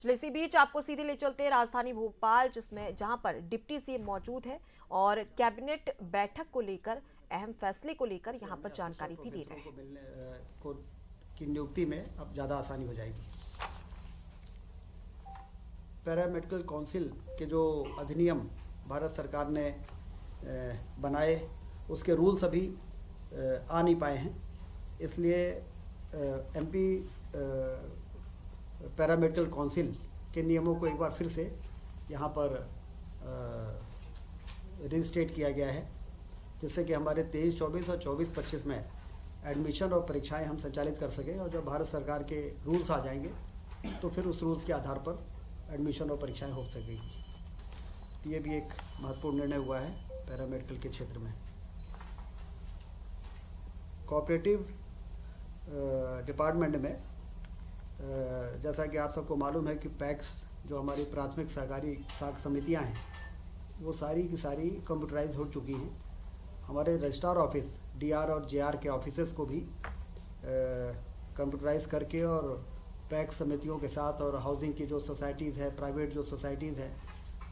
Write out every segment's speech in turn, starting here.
चलिए इसी बीच आपको सीधे ले चलते हैं राजधानी भोपाल जहां पर डिप्टी सीएम मौजूद है और कैबिनेट बैठक को लेकर अहम फैसले को लेकर यहां पर जानकारी भी दे रहे हैं। को की नियुक्ति में अब ज़्यादा आसानी हो जाएगी। पैरामेडिकल काउंसिल के जो अधिनियम भारत सरकार ने बनाए उसके रूल्स अभी आ नहीं पाए हैं, इसलिए एमपी पैरामेडिकल काउंसिल के नियमों को एक बार फिर से यहाँ पर रिस्टेट किया गया है, जिससे कि हमारे 23-24 और 24-25 में एडमिशन और परीक्षाएं हम संचालित कर सकें। और जब भारत सरकार के रूल्स आ जाएंगे तो फिर उस रूल्स के आधार पर एडमिशन और परीक्षाएं हो सकेगी। तो ये भी एक महत्वपूर्ण निर्णय हुआ है पैरामेडिकल के क्षेत्र में। कोऑपरेटिव डिपार्टमेंट में जैसा कि आप सबको मालूम है कि पैक्स जो हमारी प्राथमिक सहकारी साख समितियां हैं वो सारी की सारी कंप्यूटराइज हो चुकी हैं। हमारे रजिस्ट्रार ऑफिस डीआर और जेआर के ऑफिसेस को भी कंप्यूटराइज करके और पैक्स समितियों के साथ और हाउसिंग की जो सोसाइटीज़ है, प्राइवेट जो सोसाइटीज़ हैं,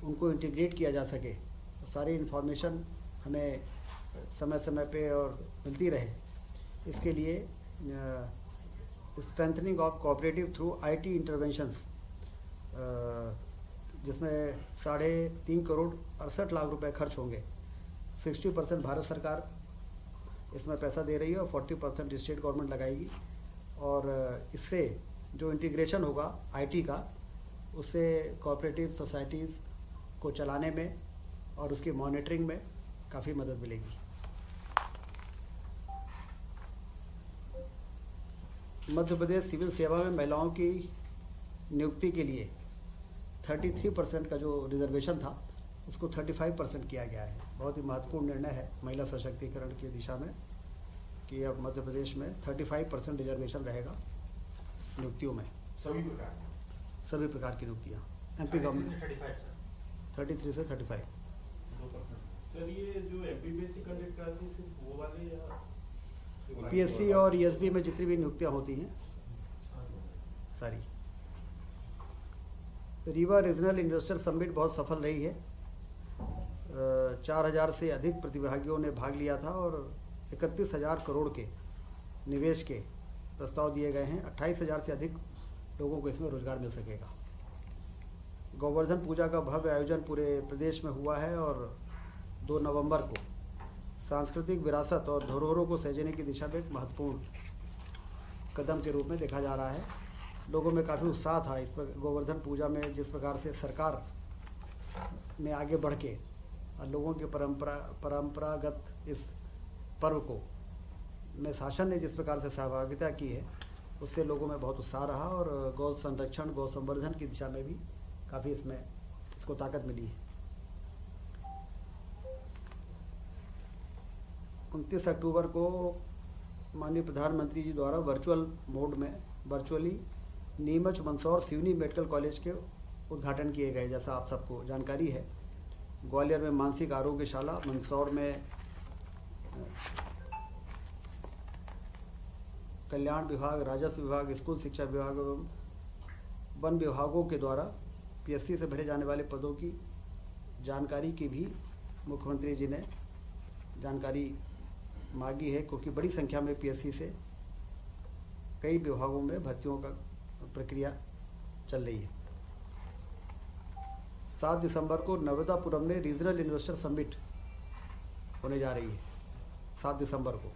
उनको इंटीग्रेट किया जा सके, सारी इन्फॉर्मेशन हमें समय समय पे और मिलती रहे। इसके लिए strengthening of cooperative through IT interventions, जिसमें 3.5 करोड़ 68 लाख रुपए खर्च होंगे। 60% भारत सरकार इसमें पैसा दे रही है और 40% स्टेट गवर्नमेंट लगाएगी। और इससे जो इंटीग्रेशन होगा आईटी का, उससे कोऑपरेटिव सोसाइटीज़ को चलाने में और उसकी मॉनिटरिंग में काफ़ी मदद मिलेगी। मध्य प्रदेश सिविल सेवा में महिलाओं की नियुक्ति के लिए 33% का जो रिजर्वेशन था उसको 35% किया गया है। बहुत ही महत्वपूर्ण निर्णय है महिला सशक्तिकरण की दिशा में कि अब मध्य प्रदेश में 35% रिजर्वेशन रहेगा नियुक्तियों में, सभी प्रकार की नियुक्तियाँ। एमपी गवर्नमेंट 33 से 35। सर ये जो एमपीपीएससी कंडक्ट करती है सिर्फ वो वाले या पीएससी और ईएसबी में जितनी भी नियुक्तियाँ होती हैं सारी। रीवा रीजनल इन्वेस्टर समिट बहुत सफल रही है। 4000 से अधिक प्रतिभागियों ने भाग लिया था और 31,000 करोड़ के निवेश के प्रस्ताव दिए गए हैं। 28,000 से अधिक लोगों को इसमें रोजगार मिल सकेगा। गोवर्धन पूजा का भव्य आयोजन पूरे प्रदेश में हुआ है और 2 नवंबर को सांस्कृतिक विरासत और धरोहरों को सहेजने की दिशा में एक महत्वपूर्ण कदम के रूप में देखा जा रहा है। लोगों में काफ़ी उत्साह था इस पर। गोवर्धन पूजा में जिस प्रकार से सरकार ने आगे बढ़ के लोगों के परंपरागत इस पर्व को में शासन ने जिस प्रकार से सहभागिता की है, उससे लोगों में बहुत उत्साह रहा और गौ संरक्षण गौ संवर्धन की दिशा में भी काफ़ी इसको ताकत मिली है। 29 अक्टूबर को माननीय प्रधानमंत्री जी द्वारा virtually Neemuch Mandsaur Seoni medical college के उद्घाटन किए गए, जैसा आप सबको जानकारी है। ग्वालियर में मानसिक आरोग्यशाला, मंदसौर में कल्याण विभाग, राजस्व विभाग, स्कूल शिक्षा विभाग एवं वन विभागों के द्वारा पीएससी से भरे जाने वाले पदों की जानकारी की भी मुख्यमंत्री जी ने जानकारी मांगी है, क्योंकि बड़ी संख्या में पीएससी से कई विभागों में भर्तियों का प्रक्रिया चल रही है। 7 दिसंबर को नर्मदापुरम में रीजनल इन्वेस्टर समिट होने जा रही है। 7 दिसंबर को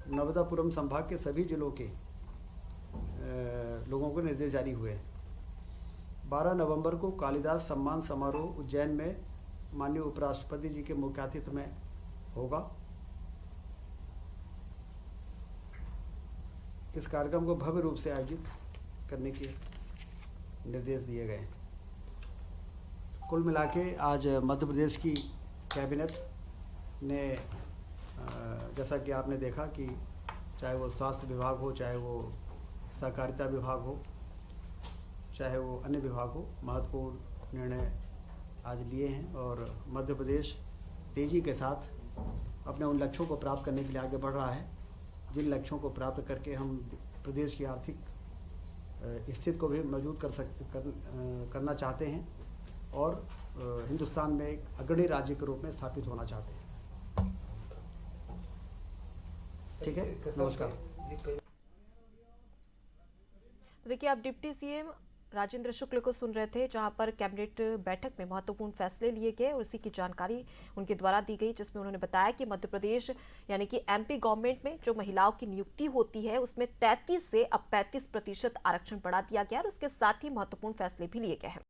नर्मदापुरम संभाग के सभी जिलों के लोगों को निर्देश जारी हुए हैं। 12 नवंबर को कालिदास सम्मान समारोह उज्जैन में माननीय उपराष्ट्रपति जी के मुख्य आतिथ्य में होगा। इस कार्यक्रम को भव्य रूप से आयोजित करने के निर्देश दिए गए। कुल मिला के आज मध्य प्रदेश की कैबिनेट ने, जैसा कि आपने देखा कि चाहे वो स्वास्थ्य विभाग हो, चाहे वो सहकारिता विभाग हो, चाहे वो अन्य विभाग हो, महत्वपूर्ण निर्णय आज लिए हैं और मध्य प्रदेश तेज़ी के साथ अपने उन लक्ष्यों को प्राप्त करने के लिए आगे बढ़ रहा है, जिन लक्ष्यों को प्राप्त करके हम प्रदेश की आर्थिक स्थिति को भी मौजूद करना चाहते हैं और हिंदुस्तान में एक अग्रणी राज्य के रूप में स्थापित होना चाहते हैं। ठीक है, नमस्कार। तो देखिए, आप डिप्टी सीएम राजेंद्र शुक्ल को सुन रहे थे, जहां पर कैबिनेट बैठक में महत्वपूर्ण फैसले लिए गए और इसी की जानकारी उनके द्वारा दी गई, जिसमें उन्होंने बताया कि मध्य प्रदेश यानी कि एमपी गवर्नमेंट में जो महिलाओं की नियुक्ति होती है उसमें 33 से अब 35% आरक्षण बढ़ा दिया गया और उसके साथ ही महत्वपूर्ण फैसले भी लिए गए हैं।